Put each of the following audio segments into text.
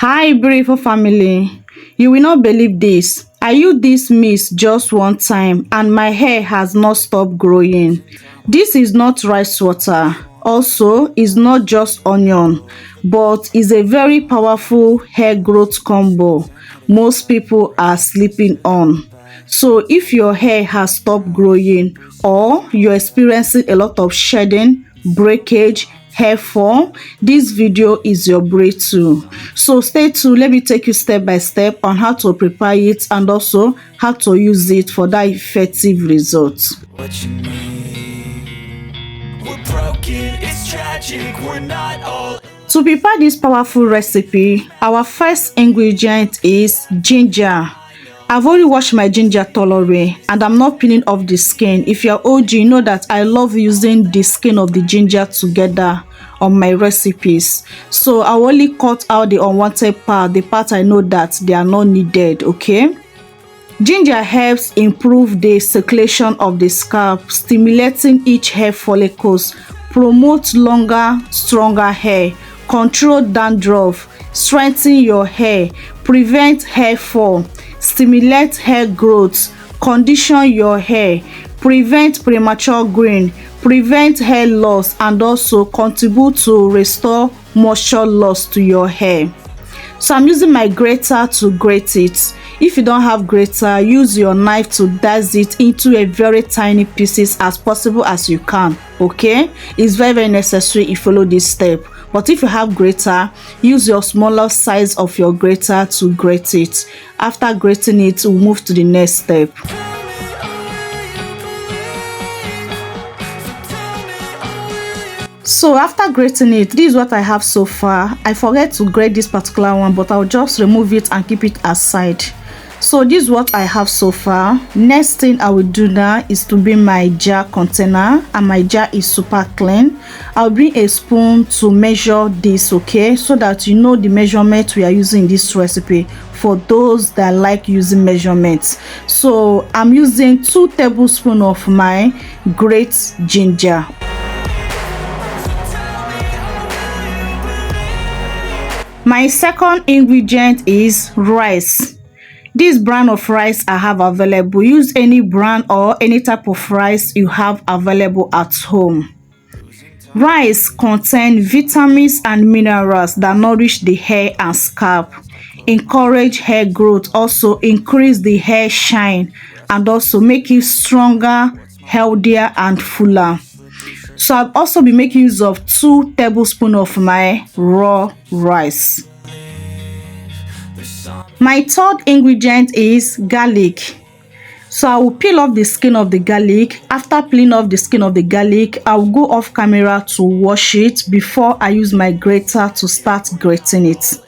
Hi, beautiful family. You will not believe this. I used this mist just one time and my hair has not stopped growing. This is not rice water. Also, it's not just onion, but is a very powerful hair growth combo most people are sleeping on. So if your hair has stopped growing or you're experiencing a lot of shedding, breakage, hair fall, this video is your breakthrough. So stay tuned. Let me take you step by step on how to prepare it and also how to use it for that effective results. What you need. We're broken, it's tragic, we're not all. To prepare this powerful recipe, our first ingredient is ginger. I've already washed my ginger thoroughly and I'm not peeling off the skin. If you're OG, you know that I love using the skin of the ginger together on my recipes. So I only cut out the unwanted part, the part I know that they are not needed, okay? Ginger helps improve the circulation of the scalp, stimulating each hair follicles, promote longer, stronger hair, control dandruff, strengthen your hair, prevent hair fall, stimulate hair growth, condition your hair, prevent premature growing, prevent hair loss, and also contribute to restore moisture loss to your hair. So I'm using my grater to grate it. If you don't have grater, use your knife to dice it into a very tiny pieces as possible as you can, okay? It's very necessary you follow this step. But if you have grater, use your smaller size of your grater to grate it. After grating it, we'll move to the next step. So after grating it, this is what I have so far. I forget to grate this particular one, but I'll just remove it and keep it aside. So this is what I have so far. Next thing I will do now is to bring my jar container, and my jar is super clean. I'll bring a spoon to measure this, okay, so that you know the measurement we are using in this recipe for those that like using measurements. So I'm using 2 tablespoons of my grated ginger. My second ingredient is rice. This brand of rice I have available. Use any brand or any type of rice you have available at home. Rice contains vitamins and minerals that nourish the hair and scalp, encourage hair growth, also increase the hair shine, and also make it stronger, healthier, and fuller. So I'll also be making use of 2 tablespoons of my raw rice. My third ingredient is garlic. So I will peel off the skin of the garlic. After peeling off the skin of the garlic, I will go off camera to wash it before I use my grater to start grating it.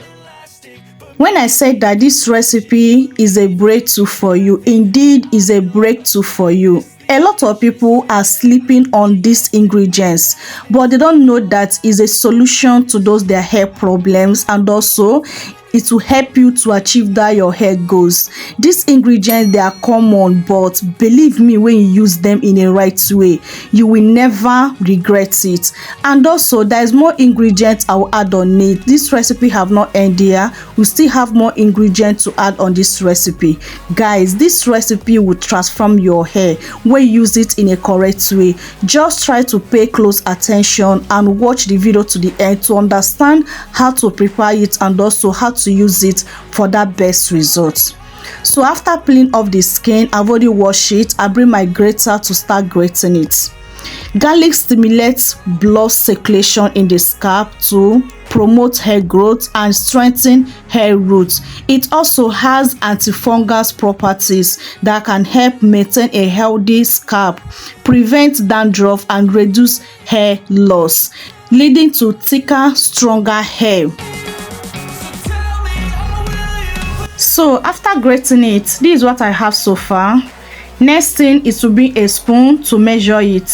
When I said that this recipe is a breakthrough for you, indeed is a breakthrough for you. A lot of people are sleeping on these ingredients, but they don't know that is a solution to those their hair problems, and also it will help you to achieve that your hair goals. These ingredients, they are common, but believe me, when you use them in a right way, you will never regret it. And also there is more ingredients I will add on it. This recipe have not ended here. We still have more ingredients to add on this recipe. Guys, this recipe will transform your hair when you use it in a correct way. Just try to pay close attention and watch the video to the end to understand how to prepare it and also how to use it for that best result. So after peeling off the skin, I've already washed it. I bring my grater to start grating it. Garlic stimulates blood circulation in the scalp to promote hair growth and strengthen hair roots. It also has antifungal properties that can help maintain a healthy scalp, prevent dandruff, and reduce hair loss, leading to thicker, stronger hair. So after grating it, this is what I have so far. Next thing is to bring a spoon to measure it.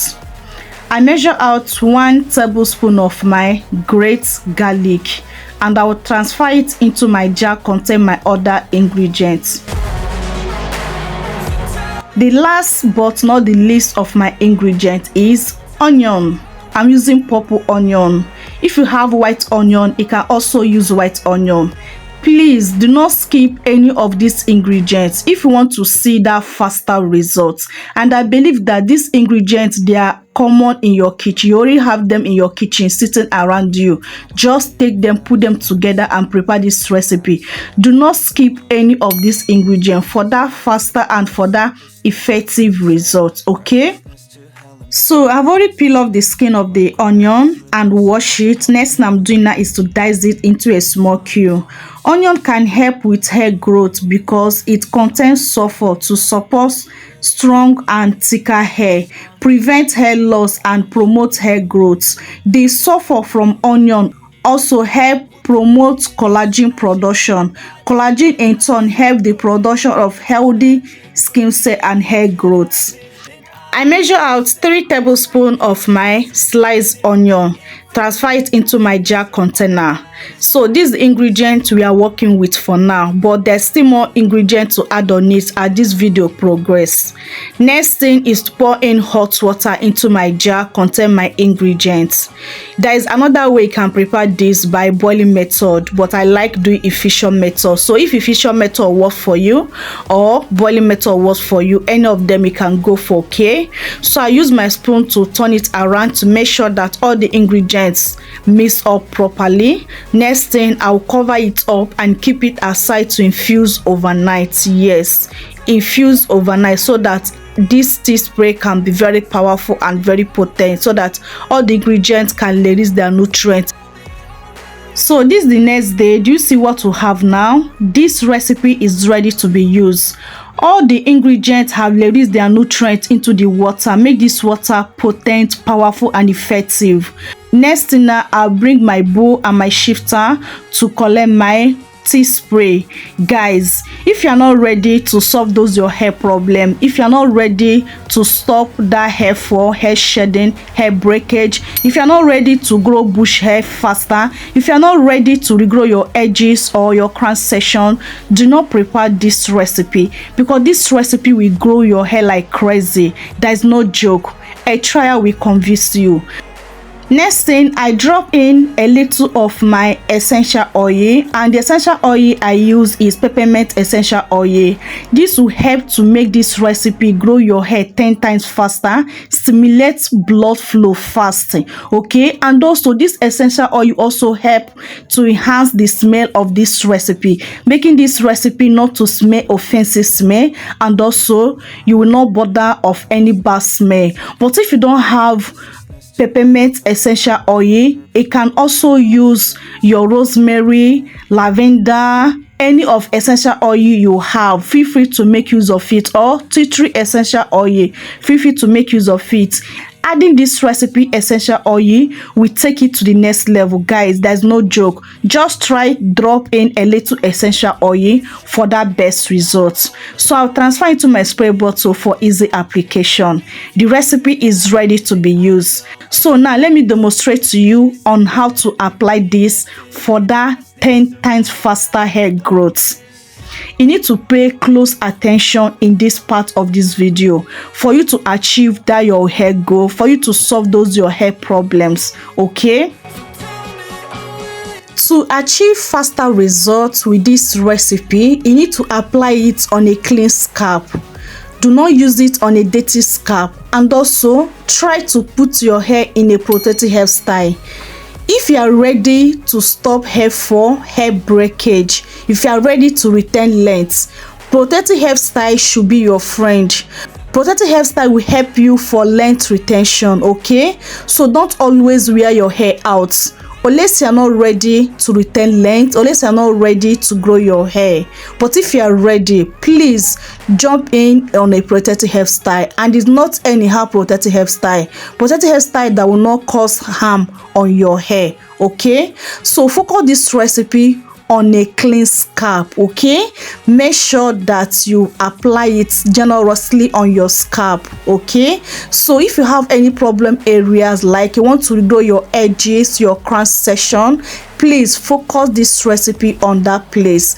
I measure out 1 tablespoon of my grated garlic, and I will transfer it into my jar containing my other ingredients. The last but not the least of my ingredient is onion. I'm using purple onion. If you have white onion, you can also use white onion. Please do not skip any of these ingredients if you want to see that faster results. And I believe that these ingredients, they are common in your kitchen. You already have them in your kitchen sitting around you. Just take them, put them together and prepare this recipe. Do not skip any of these ingredients for that faster and for that effective results. Okay, so I've already peeled off the skin of the onion and wash it. Next thing I'm doing now is to dice it into a small cube. Onion can help with hair growth because it contains sulfur to support strong and thicker hair, prevent hair loss and promote hair growth. The sulfur from onion also help promote collagen production. Collagen in turn help the production of healthy skin cell and hair growth. I measure out 3 tablespoons of my sliced onion, transfer it into my jar container. So this ingredient we are working with for now, but there's still more ingredients to add on it as this video progress. Next thing is to pour in hot water into my jar contain my ingredients. There is another way you can prepare this by boiling method, but I like doing efficient method. So if efficient method works for you or boiling method works for you, any of them you can go for. Okay, so I use my spoon to turn it around to make sure that all the ingredients mix up properly. Next thing, I'll cover it up and keep it aside to infuse overnight. Yes, infuse overnight so that this tea spray can be very powerful and very potent, so that all the ingredients can release their nutrients. So this is the next day. Do you see what we have now? This recipe is ready to be used. All the ingredients have released their nutrients into the water, make this water potent, powerful and effective. Next thing now, I'll bring my bowl and my shifter to collect my tea spray. Guys, if you're not ready to solve those your hair problem, if you're not ready to stop that hair fall, hair shedding, hair breakage, if you're not ready to grow bush hair faster, if you're not ready to regrow your edges or your crown section, do not prepare this recipe, because this recipe will grow your hair like crazy. That is no joke. A trial will convince you. Next thing, I drop in a little of my essential oil, and the essential oil I use is peppermint essential oil. This will help to make this recipe grow your hair 10 times faster, stimulate blood flow fast. Okay, and also this essential oil also help to enhance the smell of this recipe, making this recipe not to smell offensive smell, and also you will not bother of any bad smell. But if you don't have peppermint essential oil, it can also use your rosemary, lavender, any of essential oil you have. Feel free to make use of it, or tea tree essential oil, feel free to make use of it. Adding this recipe essential oil will take it to the next level. Guys, there's no joke. Just try drop in a little essential oil for that best results. So I'll transfer it to my spray bottle for easy application. The recipe is ready to be used. So now let me demonstrate to you on how to apply this for that 10 times faster hair growth. You need to pay close attention in this part of this video for you to achieve that your hair goal, for you to solve those your hair problems. Okay, to achieve faster results with this recipe, you need to apply it on a clean scalp. Do not use it on a dirty scalp, and also try to put your hair in a protective hairstyle. If you are ready to stop hair fall, hair breakage, if you are ready to retain length, protective hairstyle should be your friend. Protective hairstyle will help you for length retention. Okay, so don't always wear your hair out unless you are not ready to retain length, unless you are not ready to grow your hair. But if you are ready, please jump in on a protective hairstyle, and it's not anyhow protective hairstyle that will not cause harm on your hair. Okay, so focus this recipe on a clean scalp. Okay, make sure that you apply it generously on your scalp. Okay, so if you have any problem areas like you want to regrow your edges, your crown section, please focus this recipe on that place.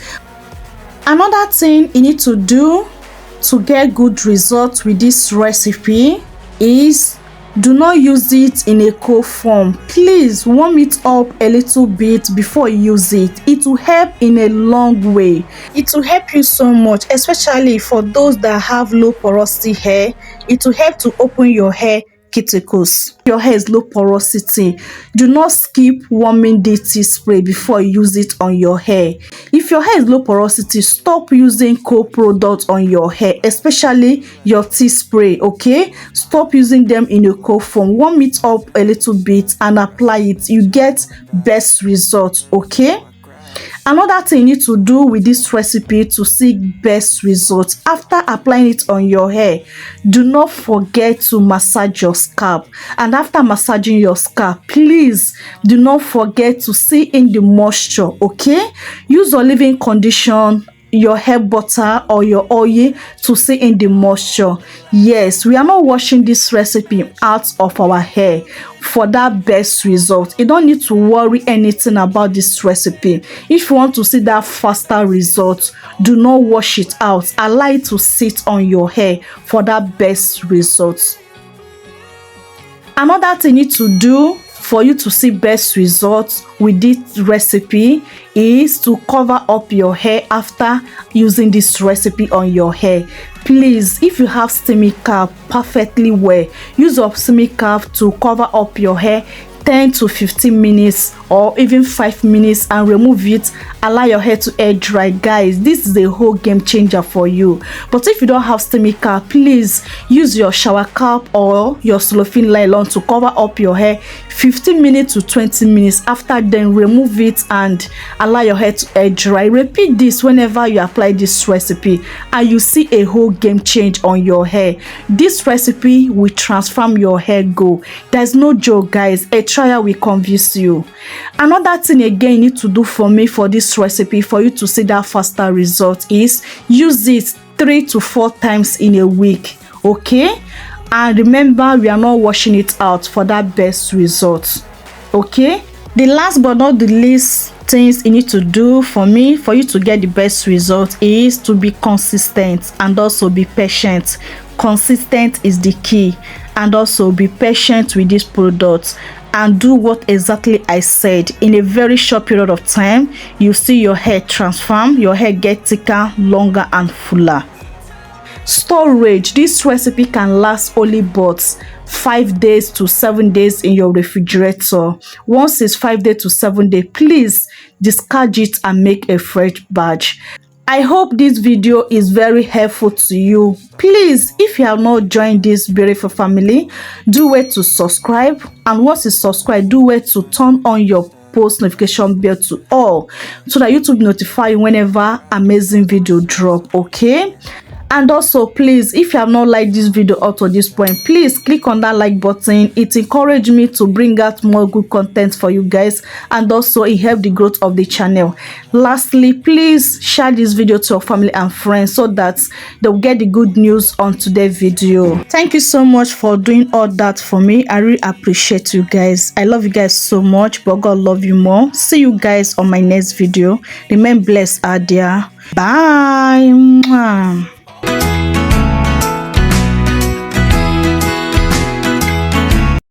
Another thing you need to do to get good results with this recipe is Do not use it in a cold form. Please warm it up a little bit before you use it. It will help in a long way. It will help you so much, especially for those that have low porosity hair. It will help to open your hair cuticles. Your hair is low porosity. Do not skip warming the tea spray before you use it on your hair. If your hair is low porosity, stop using cold products on your hair, especially your tea spray. Okay, stop using them in a cold form. Warm it up a little bit and apply it. You get best results. Okay. Another thing you need to do with this recipe to see best results after applying it on your hair, do not forget to massage your scalp. And after massaging your scalp, please do not forget to see in the moisture. Okay, use your leave-in condition, your hair butter or your oil to see in the moisture. Yes, we are not washing this recipe out of our hair for that best result. You don't need to worry anything about this recipe. If you want to see that faster result, do not wash it out. Allow it to sit on your hair for that best result. Another thing you need to do for you to see best results with this recipe is to cover up your hair after using this recipe on your hair. Please, if you have steamy cap perfectly well, use your steamy cap to cover up your hair 10 to 15 minutes or even 5 minutes and remove it. Allow your hair to air dry. Guys, this is a whole game changer for you. But if you don't have steamy cap, please use your shower cap or your cellophane nylon to cover up your hair 15 minutes to 20 minutes. After then, remove it and allow your hair to air dry. Repeat this whenever you apply this recipe and you see a whole game change on your hair. This recipe will transform your hair go. There's no joke, guys. A trial will convince you. Another thing again you need to do for me for this recipe for you to see that faster result is use it 3 to 4 times in a week. Okay, and remember, we are not washing it out for that best result. Okay, the last but not the least things you need to do for me for you to get the best result is to be consistent and also be patient. Consistent is the key, and also be patient with this product and do what exactly I said. In a very short period of time, you see your hair transform, your hair get thicker, longer and fuller. Storage. This recipe can last only but 5 days to 7 days in your refrigerator. Once it's 5 days to 7 days, please discard it and make a fresh batch. I hope this video is very helpful to you. Please, if you have not joined this beautiful family, do wait to subscribe, and once you subscribe, do wait to turn on your post notification bell to all so that YouTube notify you whenever amazing video drop. Okay, and also please, if you have not liked this video up to this point, please click on that like button. It encourages me to bring out more good content for you guys, and also it helps the growth of the channel. Lastly, please share this video to your family and friends so that they'll get the good news on today's video. Thank you so much for doing all that for me. I really appreciate you guys. I love you guys so much, but God love you more. See you guys on my next video. Remain blessed out there. Bye.